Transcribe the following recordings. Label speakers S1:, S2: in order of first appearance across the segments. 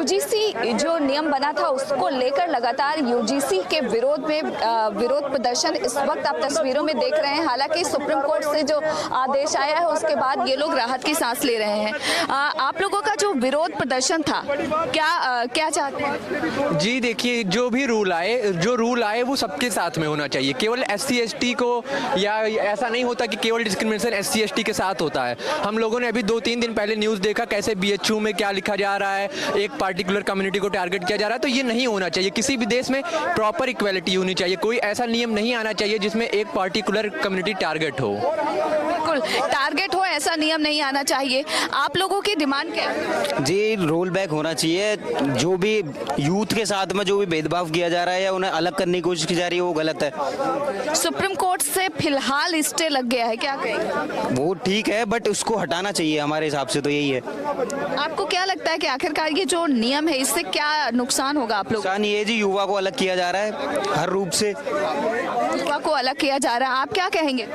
S1: UGC जो नियम बना था उसको लेकर लगातार यूजीसी के विरोध में विरोध प्रदर्शन इस वक्त आप तस्वीरों में देख रहे हैं। हालांकि सुप्रीम कोर्ट से जो आदेश आया है उसके बाद ये लोग राहत की सांस ले रहे हैं। आप लोगों का जो विरोध प्रदर्शन था क्या चाहते हैं?
S2: जी देखिए, जो रूल आए वो सबके साथ में होना चाहिए। केवल SC ST को, या ऐसा नहीं होता कि केवल डिस्क्रिमिनेशन SC ST के साथ होता है। हम लोगों ने अभी 2-3 दिन पहले न्यूज़ देखा कैसे BHU में क्या लिखा जा रहा है, एक पार्टिकुलर कम्युनिटी को टारगेट किया जा रहा है। तो ये नहीं होना चाहिए। किसी भी देश में प्रॉपर इक्वालिटी होनी चाहिए। कोई ऐसा नियम नहीं आना चाहिए जिसमें एक पार्टिकुलर कम्युनिटी टारगेट हो।
S1: बिल्कुल टारगेट हो, ऐसा नियम नहीं आना चाहिए। आप लोगों की डिमांड क्या है?
S3: जी, रोल बैक होना चाहिए। जो भी यूथ के साथ में जो भी भेदभाव किया जा रहा है या उन्हें अलग करने की कोशिश की जा रही है वो गलत है।
S1: सुप्रीम कोर्ट से फिलहाल स्टे लग गया है, क्या कहेंगे?
S3: वो ठीक है, बट उसको हटाना चाहिए। हमारे हिसाब से तो यही है।
S1: आपको क्या लगता है कि आखिरकार ये जो नियम है इससे क्या नुकसान होगा आप लोग?
S3: नुकसान ये जी, युवा को अलग किया जा रहा है हर रूप से।
S1: युवा को अलग किया जा रहा है, आप क्या कहेंगे?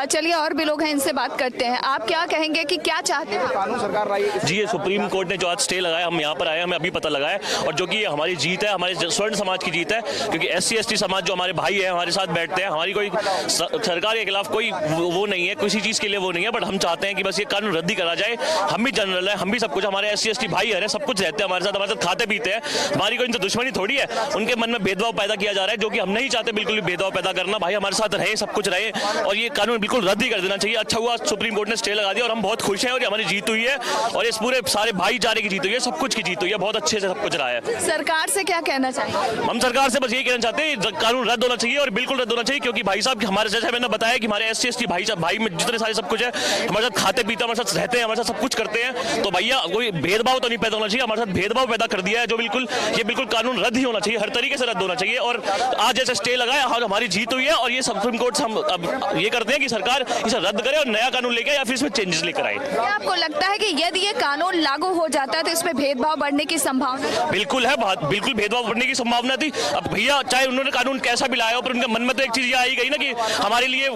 S1: चलिए और भी लोग हैं, इनसे बात करते हैं। आप क्या कहेंगे कि क्या चाहते हैं?
S4: जी, ये सुप्रीम कोर्ट ने जो आज स्टे लगाया, हम यहाँ पर आए, हमें अभी पता लगा है। और जो कि हमारी जीत है, हमारे स्वर्ण समाज की जीत है, क्योंकि SC ST समाज जो हमारे भाई है, हमारे साथ बैठते हैं। हमारी कोई सरकार के खिलाफ कोई वो नहीं है, किसी चीज़ के लिए वो नहीं है, बट हम चाहते हैं कि बस ये कानून रद्दी करा जाए। हम भी जनरल है, हम भी सब कुछ, हमारे SC ST भाई है, सब कुछ रहते हैं हमारे साथ खाते पीते हैं। हमारी कोई इनसे दुश्मनी थोड़ी है। उनके मन में भेदभाव पैदा किया जा रहा है, जो कि हम नहीं चाहते बिल्कुल भी भेदभाव पैदा करना। भाई हमारे साथ रहे, सब कुछ रहे, और ये कानून बिल्कुल रद्द ही कर देना चाहिए। अच्छा हुआ सुप्रीम कोर्ट ने स्टे लगा दिया और हम बहुत खुश हैं, और हमारी जीत हुई है, और इस पूरे सारे भाईचारे की जीत हुई है, सब कुछ की जीत हुई है। बहुत अच्छे से सब कुछ रहा है।
S1: सरकार से क्या कहना चाहिए?
S4: हम सरकार से बस यही कहना चाहते हैं, कानून रद्द होना चाहिए और बिल्कुल रद्द होना चाहिए, क्योंकि भाई साहब हमारे, जैसे मैंने बताया कि हमारे SC ST भाई में जितने सारे सब कुछ है, हमारे साथ खाते पीते, हमारे साथ रहते हैं, हमारे साथ सब कुछ करते हैं। तो भैया कोई भेदभाव तो नहीं पैदा होना चाहिए। हमारे साथ भेदभाव पैदा कर दिया है, जो ये बिल्कुल कानून रद्द ही होना चाहिए, हर तरीके से रद्द होना चाहिए। और आज जैसे स्टे लगाया, हमारी जीत हुई है, और ये सुप्रीम कोर्ट से हम अब ये करते हैं कि सरकार इसे रद्द करे और नया कानून लेके या फिर इसमें चेंजेस लेकर आए।
S1: क्या आपको लगता है कि यदि ये कानून लागू हो जाता है तो इसमें भेदभाव बढ़ने की संभावना?
S4: बिल्कुल है, बिल्कुल भेदभाव बढ़ने की संभावना थी। अब भैया चाहे उन्होंने कानून कैसा भी लाया हो, पर उनके मन में तो एक चीज ये आई गई ना कि हमारे लिए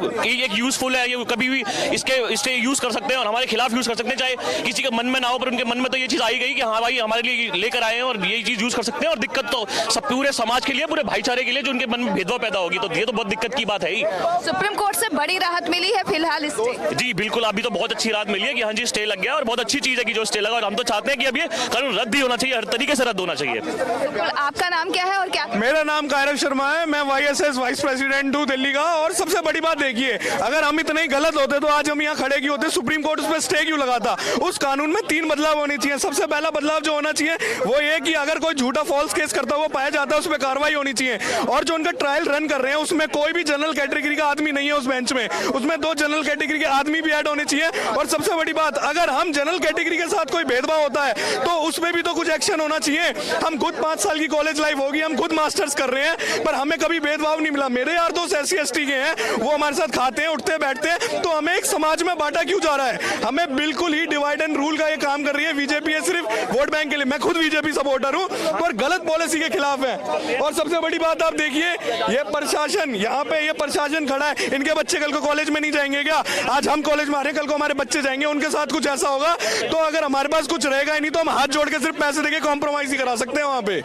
S4: एक यूजफुल है, ये कभी भी इसके यूज कर सकते हैं और हमारे खिलाफ यूज कर सकते हैं, चाहे किसी के मन में ना हो, पर उनके मन में तो ये चीज आई गई कि हाँ भाई हमारे लिए लेकर आए हैं और ये चीज यूज कर सकते हैं। और दिक्कत तो सब पूरे समाज के लिए, पूरे भाईचारे के लिए, जो उनके मन में भेदभाव पैदा होगी, तो ये तो बहुत दिक्कत की बात है ही।
S1: सुप्रीम कोर्ट से बड़ी राहत मिली है फिलहाल स्टे?
S4: जी बिल्कुल, अभी तो बहुत अच्छी राहत मिली है कि हाँ जी स्टे लग गया, और बहुत अच्छी चीज है कि जो स्टे लगा, और हम तो चाहते हैं कि अब ये कानून रद्द ही होना चाहिए, हर तरीके से रद्द होना चाहिए।
S1: बिल्कुल। आपका नाम क्या है और क्या?
S5: मेरा नाम कायरव शर्मा है, मैं YSS वाइस प्रेसिडेंट हूँ दिल्ली का। और सबसे बड़ी बात देखिए, अगर हम इतने ही गलत होते तो आज हम यहाँ खड़े क्यों होते? सुप्रीम कोर्ट उस पर स्टे क्यों लगाता? उस कानून में 3 बदलाव होने चाहिए। सबसे पहला बदलाव जो होना चाहिए वो ये कि अगर कोई झूठा फॉल्स केस करता हुआ पाया जाता है उस पर कार्रवाई होनी चाहिए। और जो उनका ट्रायल रन कर रहे हैं उसमें कोई भी जनरल कैटेगरी का आदमी नहीं है उस बेंच में, उसमें 2 जनरल कैटेगरी के आदमी भी ऐड होने चाहिए। और सबसे बड़ी बात, अगर हम जनरल कैटेगरी के साथ कोई भेदभाव होता है तो उसमें भी तो कुछ एक्शन होना चाहिए। हम खुद 5 साल की कॉलेज लाइफ होगी, हम खुद मास्टर्स कर रहे हैं, पर हमें कभी भेदभाव नहीं मिला। मेरे यार दोस्त SC ST के हैं, वो हमारे साथ खाते हैं, उठते बैठते हैं, तो हमें एक समाज में बांटा क्यों जा रहा है? हमें बिल्कुल ही डिवाइड एंड रूल का ये काम कर रही है बीजेपी। है सिर्फ वोट बैंक के लिए। मैं खुद बीजेपी सपोर्टर हूँ, पर गलत पॉलिसी के खिलाफ है। और सबसे बड़ी बात आप देखिए, ये प्रशासन, यहाँ पे ये प्रशासन खड़ा है, इनके बच्चे कल को कॉलेज में नहीं जाएंगे क्या? आज हम कॉलेज में आ रहे हैं, कल को हमारे बच्चे जाएंगे, उनके साथ कुछ ऐसा होगा तो अगर हमारे पास कुछ रहेगा ही नहीं तो हम हाथ जोड़ के सिर्फ पैसे देके कॉम्प्रोमाइज ही करा सकते हैं वहाँ पे।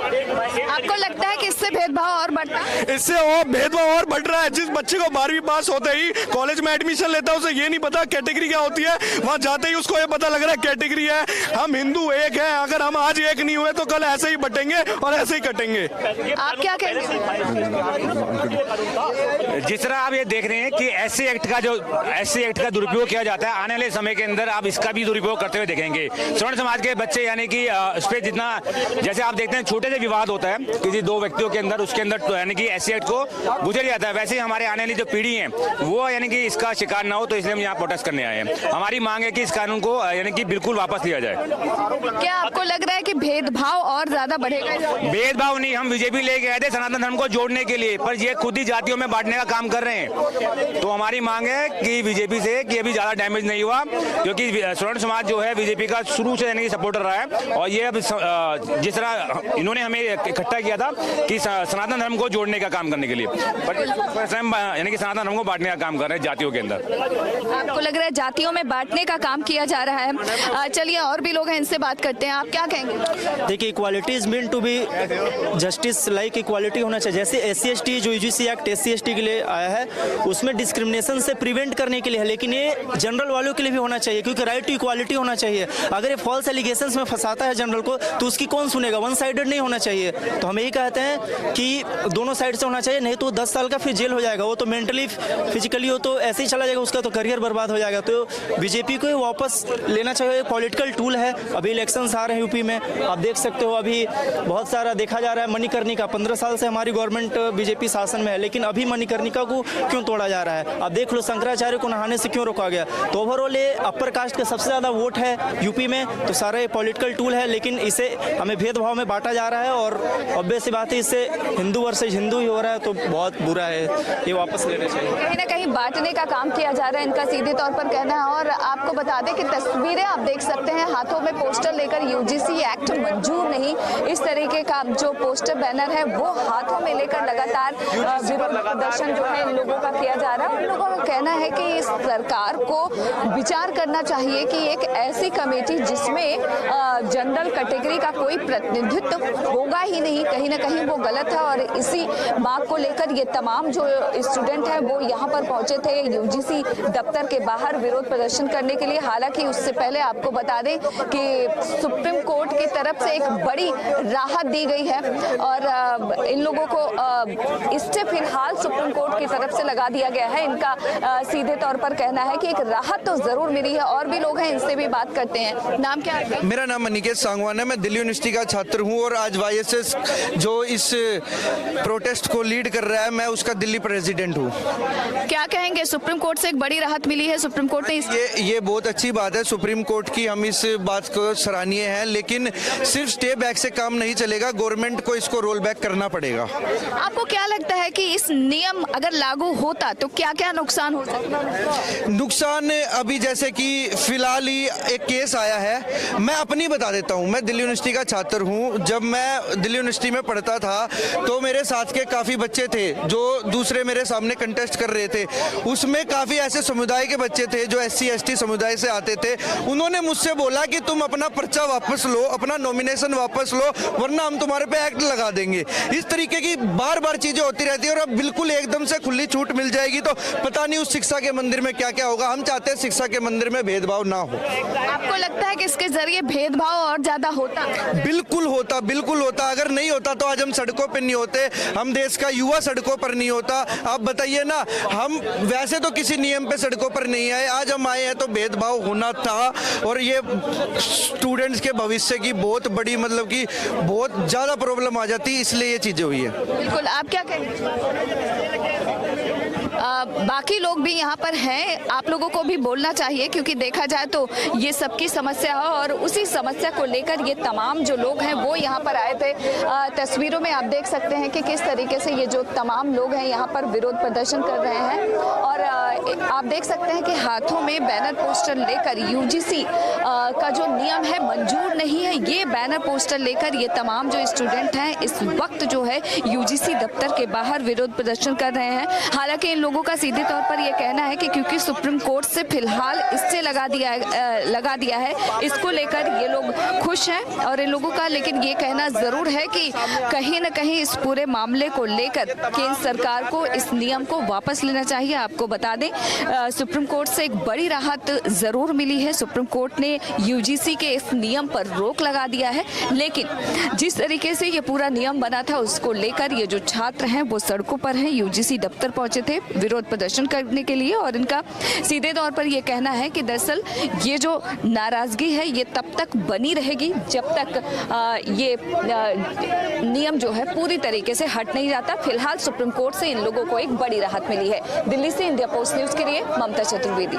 S1: आपको लगता है कि इससे भेदभाव और बढ़ता है?
S5: इससे और भेदभाव और बढ़ रहा है। जिस बच्चे को 12वीं पास होते ही कॉलेज में एडमिशन लेता है, उसे ये नहीं पता कैटेगरी क्या होती है, वहाँ जाते ही उसको ये पता लग रहा है कैटेगरी है। हम हिंदू एक है, अगर हम आज एक नहीं हुए तो कल ऐसे ही बटेंगे और ऐसे ही कटेंगे।
S1: आप क्या कहेंगे?
S6: जिस तरह आप ये देख रहे हैं कि SC एक्ट का दुरुपयोग किया जाता है, आने वाले समय के अंदर आप इसका भी दुरुपयोग करते हुए देखेंगे। स्वर्ण समाज के बच्चे यानी कि उस पर जितना, जैसे आप देखते हैं छोटे से विवाद होता है किसी 2 व्यक्तियों के अंदर, उसके अंदर यानी कि SC एक्ट को गुजर जाता है, वैसे ही हमारे आने वाली जो पीढ़ी है वो यानी कि इसका शिकार ना हो, तो इसलिए हम यहाँ प्रोटेस्ट करने आए हैं। हमारी मांग है कि इस कानून को यानी कि बिल्कुल वापस लिया जाए।
S1: क्या आपको लग रहा है कि भेदभाव और ज्यादा बढ़ेगा?
S6: भेदभाव नहीं, हम बीजेपी लेके आए थे सनातन धर्म को जोड़ने के लिए, पर ये खुद ही जातियों में बांटने का काम कर रहे हैं। तो हमारी मांग है कि बीजेपी से कि अभी ज्यादा डैमेज नहीं हुआ, क्योंकि स्वर्ण समाज जो है बीजेपी का शुरू से यानी कि सपोर्टर रहा है, और ये अब जिस तरह इन्होंने हमें इकट्ठा किया था कि सनातन धर्म को जोड़ने का काम करने के लिए, यानी कि सनातन धर्म को बांटने का काम कर रहे हैं जातियों के अंदर।
S1: आपको लग रहा है जातियों में बांटने का काम किया जा रहा है? चलिए और भी लोग हैं, इनसे बात करते हैं। आप क्या क्या कहेंगे?
S7: देखिए, equality is mean to be justice, like equality होना चाहिए। जैसे SC/ST जो UGC एक्ट SC/ST के लिए आया है, उसमें डिस्क्रिमिनेशन से प्रिवेंट करने के लिए है, लेकिन ये जनरल वालों के लिए भी होना चाहिए, क्योंकि राइट टू इक्वालिटी होना चाहिए। अगर ये फॉल्स एलिगेशंस में फंसाता है जनरल को, तो उसकी कौन सुनेगा? वन साइडेड नहीं होना चाहिए। तो हम यही कहते हैं कि दोनों साइड से होना चाहिए, नहीं तो 10 साल का फिर जेल हो जाएगा। वो तो मेंटली फिजिकली हो तो ऐसे ही चला जाएगा, उसका तो करियर बर्बाद हो जाएगा। तो बीजेपी को वापस लेना चाहिए। पॉलिटिकल टूल है। अभी इलेक्शंस आ रहे हैं यूपी में, आप देख सकते हो। अभी बहुत सारा देखा जा रहा है मणिकर्णिका, 15 साल से हमारी गवर्नमेंट बीजेपी शासन में है, लेकिन अभी मणिकर्णिका को क्यों तोड़ा जा रहा है? आप देख लो, शंकराचार्य को नहाने से क्यों रोका गया? तो ओवरऑल ये अपर कास्ट का सबसे ज्यादा वोट है यूपी में, तो सारा ये पॉलिटिकल टूल है, लेकिन इसे हमें भेदभाव में बांटा जा रहा है। और ऑब्वियस सी बात है, इससे हिंदू वर्सेज हिंदू ही हो रहा है, तो बहुत बुरा है। ये वापस लेना चाहिए।
S1: कहीं ना कहीं बांटने का काम किया जा रहा है, इनका सीधे तौर पर कहना है। और आपको बता दें कि तस्वीरें आप देख सकते हैं, हाथों में पोस्टर लेकर UGC एक्ट मंजूर नहीं, इस तरीके का जो पोस्टर बैनर है वो हाथों में लेकर लगातार विरोध प्रदर्शन जो है इन लोगों का किया जा रहा है। उन लोगों का कहना है कि इस सरकार को विचार करना चाहिए कि एक ऐसी कमेटी जिसमें जनरल कैटेगरी का कोई प्रतिनिधित्व होगा ही नहीं, कहीं ना कहीं वो गलत है। और इसी मांग को लेकर ये तमाम जो स्टूडेंट हैं वो यहाँ पर पहुंचे थे UGC दफ्तर के बाहर विरोध प्रदर्शन करने के लिए। हालांकि उससे पहले आपको बता दें कि सुप्रीम कोर्ट की तरफ से एक बड़ी राहत दी गई है और इन लोगों को स्टे फिलहाल सुप्रीम कोर्ट की तरफ से लगा दिया गया है। इनका सीधे तौर पर कहना है कि एक राहत तो जरूर मिली है। और भी लोग हैं, इनसे भी बात करते हैं। नाम क्या है?
S8: मेरा नाम अनिकेत सांगवान है, मैं दिल्ली यूनिवर्सिटी का छात्र हूं और आज YSS जो इस प्रोटेस्ट को लीड कर रहा है, मैं उसका दिल्ली प्रेसिडेंट हूं।
S1: क्या कहेंगे? सुप्रीम कोर्ट से एक बड़ी राहत मिली है। सुप्रीम कोर्ट ने
S8: ये बहुत अच्छी बात है सुप्रीम कोर्ट की, हम इस बात को सराहनीय है, लेकिन सिर्फ स्टे बैक से काम नहीं चलेगा, गवर्नमेंट को इसको रोल बैक करना पड़ेगा।
S1: आपको क्या लगता है कि इस नियम अगर लागू होता तो क्या क्या नुकसान हो सकता है?
S8: नुकसान अभी जैसे कि फिलहाल ही एक केस आया है, मैं अपनी बता देता हूं। मैं दिल्ली यूनिवर्सिटी का छात्र हूं। जब मैं दिल्ली यूनिवर्सिटी में पढ़ता था तो मेरे साथ के काफ़ी बच्चे थे जो दूसरे मेरे सामने कंटेस्ट कर रहे थे। उसमें काफ़ी ऐसे समुदाय के बच्चे थे जो SC/ST समुदाय से आते थे। उन्होंने मुझसे बोला कि तुम अपना पर्चा वापस लो, अपना नॉमिनेशन वापस लो, वरना हम तुम्हारे पे एक्ट लगा देंगे। इस तरीके की बार बार चीज़ें होती रहती है और अब बिल्कुल एकदम से खुली छूट मिल जाएगी तो पता नहीं उस शिक्षा के मंदिर में क्या क्या होगा। हम चाहते हैं शिक्षा के मंदिर में भेदभाव ना हो।
S1: आपको लगता है कि इसके जरिए भेदभाव और ज्यादा होता?
S8: बिल्कुल होता, बिल्कुल होता। अगर नहीं होता तो आज हम सड़कों पर नहीं होते, हम देश का युवा सड़कों पर नहीं होता। आप बताइए ना, हम वैसे तो किसी नियम पे सड़कों पर नहीं आए, आज हम आए हैं तो भेदभाव होना था। और ये स्टूडेंट्स के भविष्य की बहुत बड़ी, मतलब कि बहुत ज्यादा प्रॉब्लम आ जाती, इसलिए ये चीजें हुई है।
S1: बिल्कुल। आप क्या कहेंगे? बाकी लोग भी यहाँ पर हैं, आप लोगों को भी बोलना चाहिए, क्योंकि देखा जाए तो ये सबकी समस्या है और उसी समस्या को लेकर ये तमाम जो लोग हैं वो यहाँ पर आए थे। तस्वीरों में आप देख सकते हैं कि किस तरीके से ये जो तमाम लोग हैं यहाँ पर विरोध प्रदर्शन कर रहे हैं। और आप देख सकते हैं कि हाथों में बैनर पोस्टर लेकर UGC का जो नियम है मंजूर नहीं है, ये बैनर पोस्टर लेकर ये तमाम जो स्टूडेंट हैं इस वक्त जो है UGC दफ्तर के बाहर विरोध प्रदर्शन कर रहे हैं। हालांकि इन लोगों का सीधे तौर पर यह कहना है कि क्योंकि सुप्रीम कोर्ट से फिलहाल इससे लगा दिया है, इसको लेकर ये लोग खुश हैं। और इन लोगों का लेकिन ये कहना जरूर है कि कहीं न कहीं इस पूरे मामले को लेकर केंद्र सरकार को इस नियम को वापस लेना चाहिए। आपको बता दें, सुप्रीम कोर्ट से एक बड़ी राहत जरूर मिली है। सुप्रीम कोर्ट ने UGC के इस नियम पर रोक लगा दिया है, लेकिन जिस तरीके से ये पूरा नियम बना था उसको लेकर ये जो छात्र हैं वो सड़कों पर हैं, UGC दफ्तर पहुंचे थे विरोध प्रदर्शन करने के लिए। और इनका सीधे तौर पर यह कहना है कि दरअसल ये जो नाराजगी है ये तब तक बनी रहेगी जब तक ये नियम जो है पूरी तरीके से हट नहीं जाता। फिलहाल सुप्रीम कोर्ट से इन लोगों को एक बड़ी राहत मिली है। दिल्ली से इंडिया पोस्ट न्यूज के लिए ममता चतुर्वेदी।